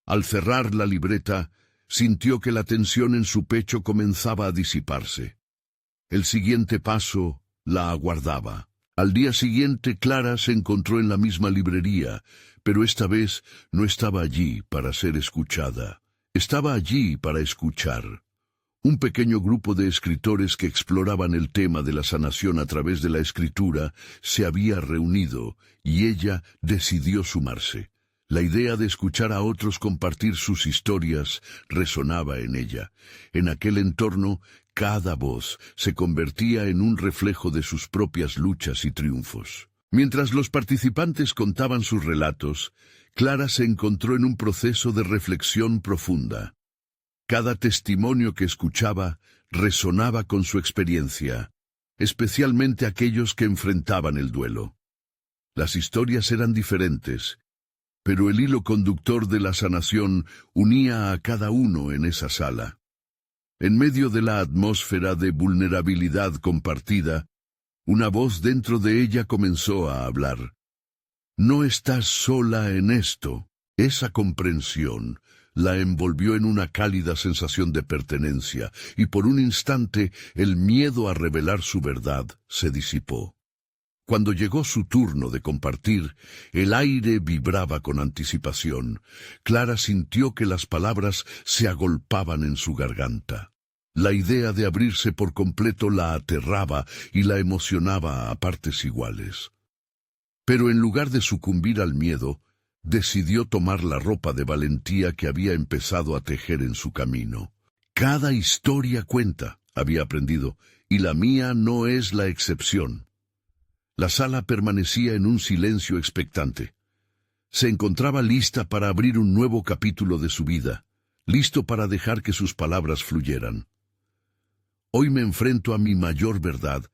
Al cerrar la libreta, sintió que la tensión en su pecho comenzaba a disiparse. El siguiente paso la aguardaba. Al día siguiente, Clara se encontró en la misma librería, pero esta vez no estaba allí para ser escuchada. Estaba allí para escuchar. Un pequeño grupo de escritores que exploraban el tema de la sanación a través de la escritura se había reunido y ella decidió sumarse. La idea de escuchar a otros compartir sus historias resonaba en ella. En aquel entorno, cada voz se convertía en un reflejo de sus propias luchas y triunfos. Mientras los participantes contaban sus relatos, Clara se encontró en un proceso de reflexión profunda. Cada testimonio que escuchaba resonaba con su experiencia, especialmente aquellos que enfrentaban el duelo. Las historias eran diferentes, pero el hilo conductor de la sanación unía a cada uno en esa sala. En medio de la atmósfera de vulnerabilidad compartida, una voz dentro de ella comenzó a hablar. No estás sola en esto. Esa comprensión la envolvió en una cálida sensación de pertenencia, y por un instante el miedo a revelar su verdad se disipó. Cuando llegó su turno de compartir, el aire vibraba con anticipación. Clara sintió que las palabras se agolpaban en su garganta. La idea de abrirse por completo la aterraba y la emocionaba a partes iguales. Pero en lugar de sucumbir al miedo, decidió tomar la ropa de valentía que había empezado a tejer en su camino. Cada historia cuenta, había aprendido, y la mía no es la excepción. La sala permanecía en un silencio expectante. Se encontraba lista para abrir un nuevo capítulo de su vida, listo para dejar que sus palabras fluyeran. Hoy me enfrento a mi mayor verdad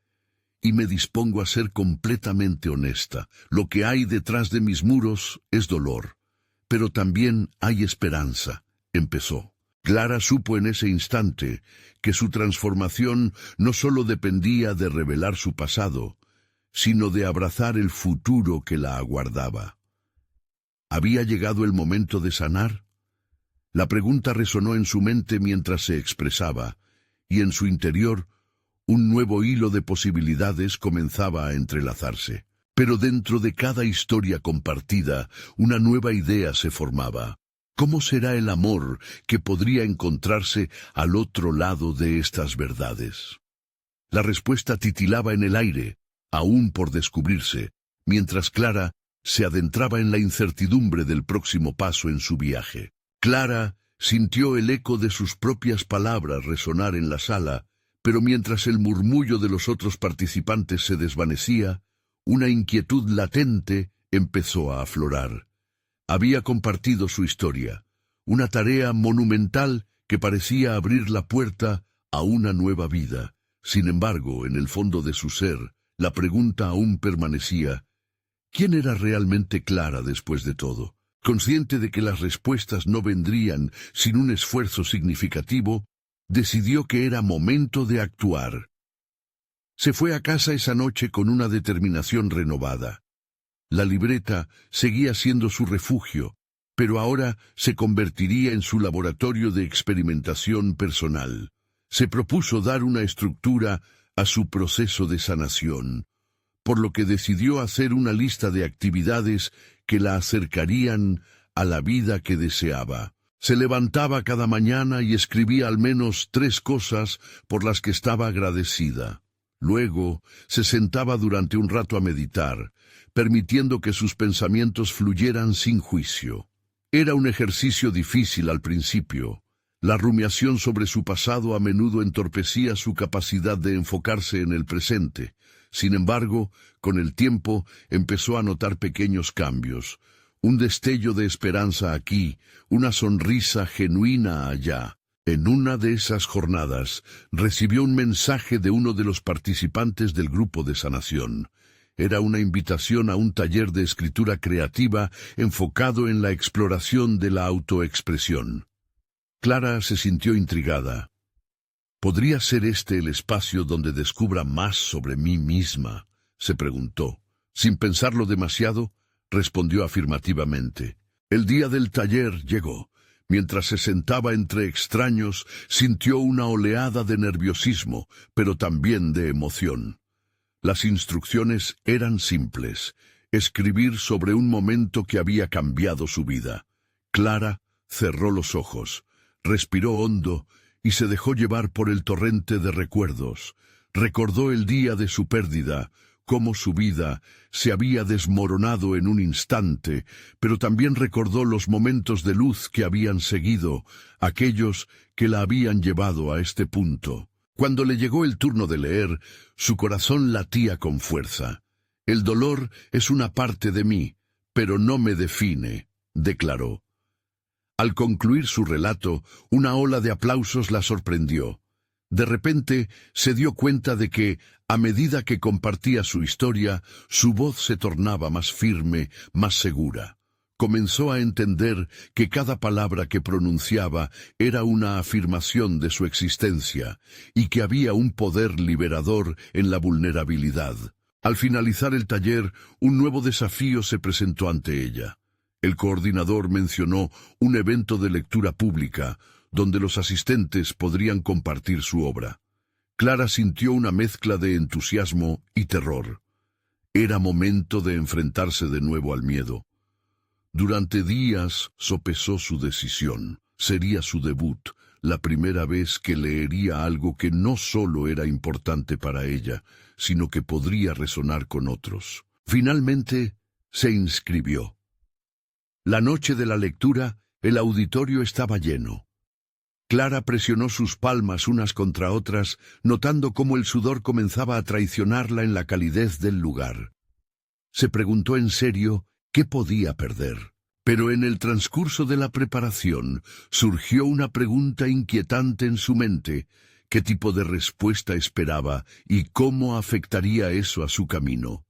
y me dispongo a ser completamente honesta. Lo que hay detrás de mis muros es dolor, pero también hay esperanza, empezó. Clara supo en ese instante que su transformación no solo dependía de revelar su pasado, sino de abrazar el futuro que la aguardaba. ¿Había llegado el momento de sanar? La pregunta resonó en su mente mientras se expresaba, y en su interior, un nuevo hilo de posibilidades comenzaba a entrelazarse. Pero dentro de cada historia compartida, una nueva idea se formaba. ¿Cómo será el amor que podría encontrarse al otro lado de estas verdades? La respuesta titilaba en el aire, aún por descubrirse, mientras Clara se adentraba en la incertidumbre del próximo paso en su viaje. Clara sintió el eco de sus propias palabras resonar en la sala, pero mientras el murmullo de los otros participantes se desvanecía, una inquietud latente empezó a aflorar. Había compartido su historia, una tarea monumental que parecía abrir la puerta a una nueva vida. Sin embargo, en el fondo de su ser, la pregunta aún permanecía: ¿quién era realmente Clara después de todo? Consciente de que las respuestas no vendrían sin un esfuerzo significativo, decidió que era momento de actuar. Se fue a casa esa noche con una determinación renovada. La libreta seguía siendo su refugio, pero ahora se convertiría en su laboratorio de experimentación personal. Se propuso dar una estructura a su proceso de sanación, por lo que decidió hacer una lista de actividades que la acercarían a la vida que deseaba. Se levantaba cada mañana y escribía al menos 3 cosas por las que estaba agradecida. Luego se sentaba durante un rato a meditar, permitiendo que sus pensamientos fluyeran sin juicio. Era un ejercicio difícil al principio. La rumiación sobre su pasado a menudo entorpecía su capacidad de enfocarse en el presente. Sin embargo, con el tiempo empezó a notar pequeños cambios. Un destello de esperanza aquí, una sonrisa genuina allá. En una de esas jornadas, recibió un mensaje de uno de los participantes del grupo de sanación. Era una invitación a un taller de escritura creativa enfocado en la exploración de la autoexpresión. Clara se sintió intrigada. ¿Podría ser este el espacio donde descubra más sobre mí misma?, se preguntó. Sin pensarlo demasiado, respondió afirmativamente. El día del taller llegó. Mientras se sentaba entre extraños, sintió una oleada de nerviosismo, pero también de emoción. Las instrucciones eran simples: escribir sobre un momento que había cambiado su vida. Clara cerró los ojos, respiró hondo y se dejó llevar por el torrente de recuerdos. Recordó el día de su pérdida, cómo su vida se había desmoronado en un instante, pero también recordó los momentos de luz que habían seguido, aquellos que la habían llevado a este punto. Cuando le llegó el turno de leer, su corazón latía con fuerza. El dolor es una parte de mí, pero no me define, declaró. Al concluir su relato, una ola de aplausos la sorprendió. De repente se dio cuenta de que, a medida que compartía su historia, su voz se tornaba más firme, más segura. Comenzó a entender que cada palabra que pronunciaba era una afirmación de su existencia, y que había un poder liberador en la vulnerabilidad. Al finalizar el taller, un nuevo desafío se presentó ante ella. El coordinador mencionó un evento de lectura pública, donde los asistentes podrían compartir su obra. Clara sintió una mezcla de entusiasmo y terror. Era momento de enfrentarse de nuevo al miedo. Durante días sopesó su decisión. Sería su debut, la primera vez que leería algo que no solo era importante para ella, sino que podría resonar con otros. Finalmente, se inscribió. La noche de la lectura, el auditorio estaba lleno. Clara presionó sus palmas unas contra otras, notando cómo el sudor comenzaba a traicionarla en la calidez del lugar. Se preguntó en serio qué podía perder. Pero en el transcurso de la preparación surgió una pregunta inquietante en su mente: ¿qué tipo de respuesta esperaba y cómo afectaría eso a su camino?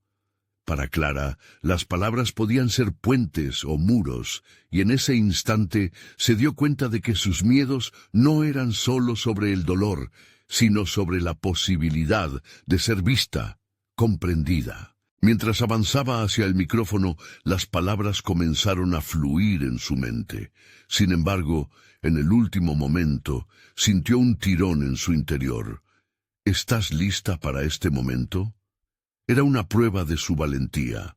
Para Clara, las palabras podían ser puentes o muros, y en ese instante se dio cuenta de que sus miedos no eran solo sobre el dolor, sino sobre la posibilidad de ser vista, comprendida. Mientras avanzaba hacia el micrófono, las palabras comenzaron a fluir en su mente. Sin embargo, en el último momento, sintió un tirón en su interior. ¿Estás lista para este momento? Era una prueba de su valentía.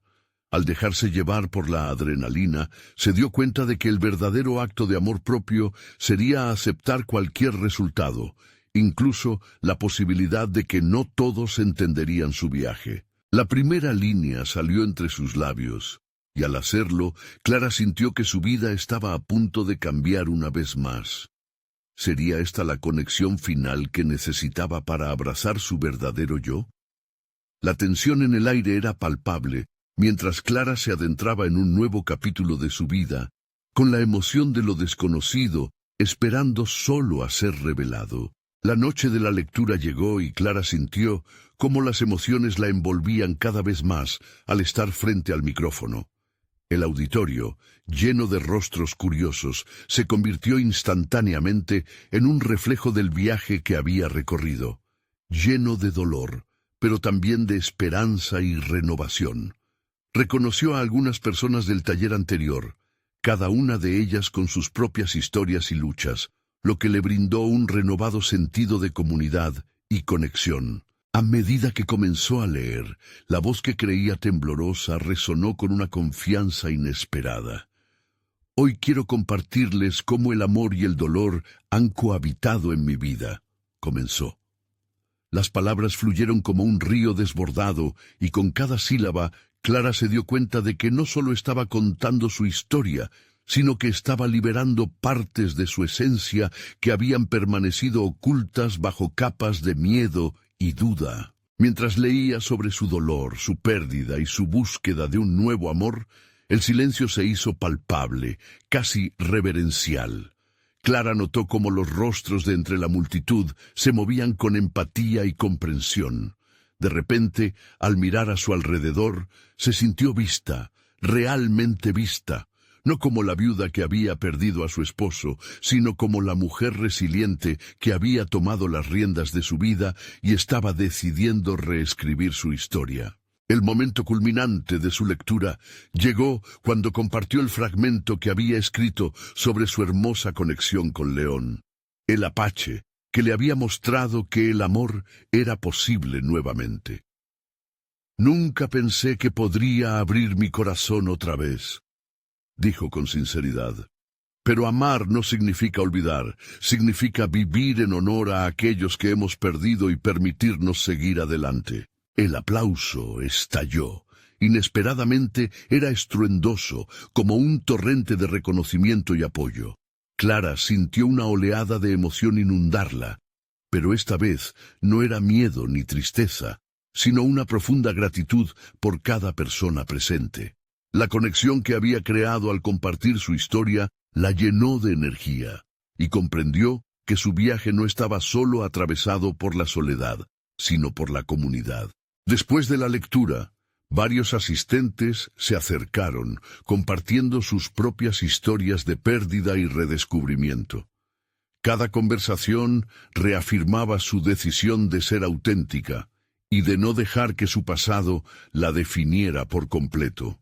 Al dejarse llevar por la adrenalina, se dio cuenta de que el verdadero acto de amor propio sería aceptar cualquier resultado, incluso la posibilidad de que no todos entenderían su viaje. La primera línea salió entre sus labios, y al hacerlo, Clara sintió que su vida estaba a punto de cambiar una vez más. ¿Sería esta la conexión final que necesitaba para abrazar su verdadero yo? La tensión en el aire era palpable, mientras Clara se adentraba en un nuevo capítulo de su vida, con la emoción de lo desconocido, esperando solo a ser revelado. La noche de la lectura llegó y Clara sintió cómo las emociones la envolvían cada vez más al estar frente al micrófono. El auditorio, lleno de rostros curiosos, se convirtió instantáneamente en un reflejo del viaje que había recorrido, lleno de dolor, pero también de esperanza y renovación. Reconoció a algunas personas del taller anterior, cada una de ellas con sus propias historias y luchas, lo que le brindó un renovado sentido de comunidad y conexión. A medida que comenzó a leer, la voz que creía temblorosa resonó con una confianza inesperada. Hoy quiero compartirles cómo el amor y el dolor han cohabitado en mi vida, comenzó. Las palabras fluyeron como un río desbordado, y con cada sílaba, Clara se dio cuenta de que no solo estaba contando su historia, sino que estaba liberando partes de su esencia que habían permanecido ocultas bajo capas de miedo y duda. Mientras leía sobre su dolor, su pérdida y su búsqueda de un nuevo amor, el silencio se hizo palpable, casi reverencial. Clara notó cómo los rostros de entre la multitud se movían con empatía y comprensión. De repente, al mirar a su alrededor, se sintió vista, realmente vista, no como la viuda que había perdido a su esposo, sino como la mujer resiliente que había tomado las riendas de su vida y estaba decidiendo reescribir su historia. El momento culminante de su lectura llegó cuando compartió el fragmento que había escrito sobre su hermosa conexión con León, el apache, que le había mostrado que el amor era posible nuevamente. «Nunca pensé que podría abrir mi corazón otra vez», dijo con sinceridad. «Pero amar no significa olvidar, significa vivir en honor a aquellos que hemos perdido y permitirnos seguir adelante». El aplauso estalló. Inesperadamente era estruendoso, como un torrente de reconocimiento y apoyo. Clara sintió una oleada de emoción inundarla, pero esta vez no era miedo ni tristeza, sino una profunda gratitud por cada persona presente. La conexión que había creado al compartir su historia la llenó de energía, y comprendió que su viaje no estaba solo atravesado por la soledad, sino por la comunidad. Después de la lectura, varios asistentes se acercaron, compartiendo sus propias historias de pérdida y redescubrimiento. Cada conversación reafirmaba su decisión de ser auténtica y de no dejar que su pasado la definiera por completo.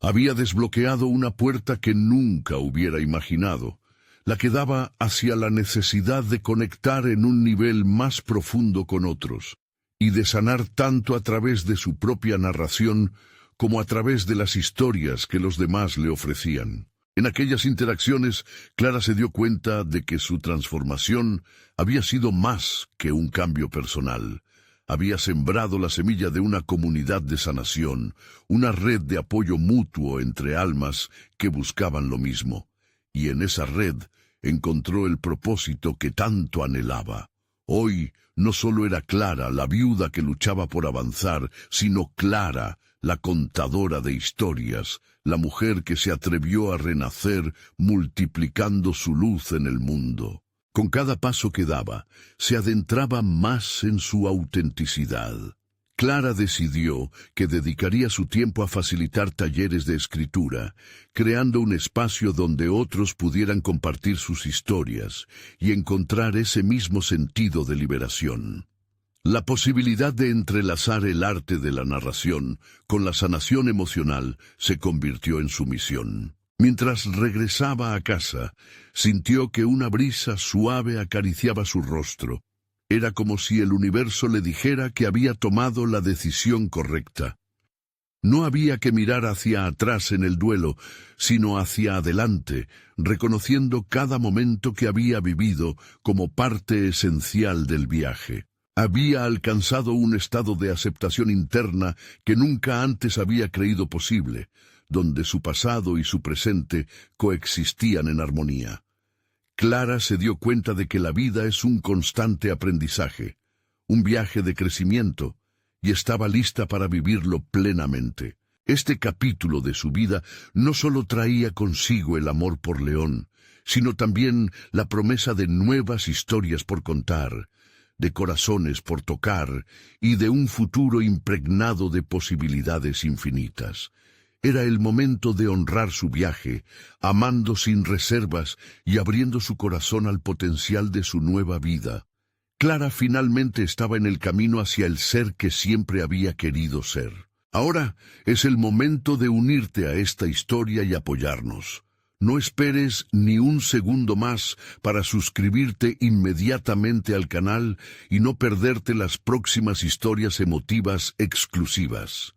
Había desbloqueado una puerta que nunca hubiera imaginado, la que daba hacia la necesidad de conectar en un nivel más profundo con otros, y de sanar tanto a través de su propia narración como a través de las historias que los demás le ofrecían. En aquellas interacciones, Clara se dio cuenta de que su transformación había sido más que un cambio personal. Había sembrado la semilla de una comunidad de sanación, una red de apoyo mutuo entre almas que buscaban lo mismo. Y en esa red encontró el propósito que tanto anhelaba. Hoy no solo era Clara la viuda que luchaba por avanzar, sino Clara, la contadora de historias, la mujer que se atrevió a renacer multiplicando su luz en el mundo. Con cada paso que daba, se adentraba más en su autenticidad. Clara decidió que dedicaría su tiempo a facilitar talleres de escritura, creando un espacio donde otros pudieran compartir sus historias y encontrar ese mismo sentido de liberación. La posibilidad de entrelazar el arte de la narración con la sanación emocional se convirtió en su misión. Mientras regresaba a casa, sintió que una brisa suave acariciaba su rostro. Era como si el universo le dijera que había tomado la decisión correcta. No había que mirar hacia atrás en el duelo, sino hacia adelante, reconociendo cada momento que había vivido como parte esencial del viaje. Había alcanzado un estado de aceptación interna que nunca antes había creído posible, donde su pasado y su presente coexistían en armonía. Clara se dio cuenta de que la vida es un constante aprendizaje, un viaje de crecimiento, y estaba lista para vivirlo plenamente. Este capítulo de su vida no solo traía consigo el amor por León, sino también la promesa de nuevas historias por contar, de corazones por tocar y de un futuro impregnado de posibilidades infinitas. Era el momento de honrar su viaje, amando sin reservas y abriendo su corazón al potencial de su nueva vida. Clara finalmente estaba en el camino hacia el ser que siempre había querido ser. Ahora es el momento de unirte a esta historia y apoyarnos. No esperes ni un segundo más para suscribirte inmediatamente al canal y no perderte las próximas historias emotivas exclusivas.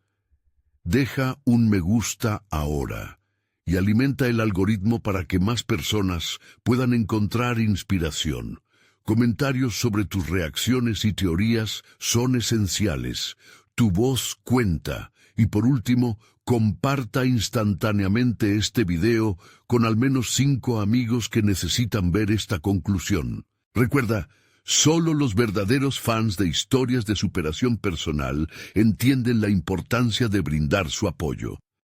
Deja un me gusta ahora y alimenta el algoritmo para que más personas puedan encontrar inspiración. Comentarios sobre tus reacciones y teorías son esenciales. Tu voz cuenta. Y por último, comparta instantáneamente este video con al menos 5 amigos que necesitan ver esta conclusión. Recuerda, solo los verdaderos fans de historias de superación personal entienden la importancia de brindar su apoyo.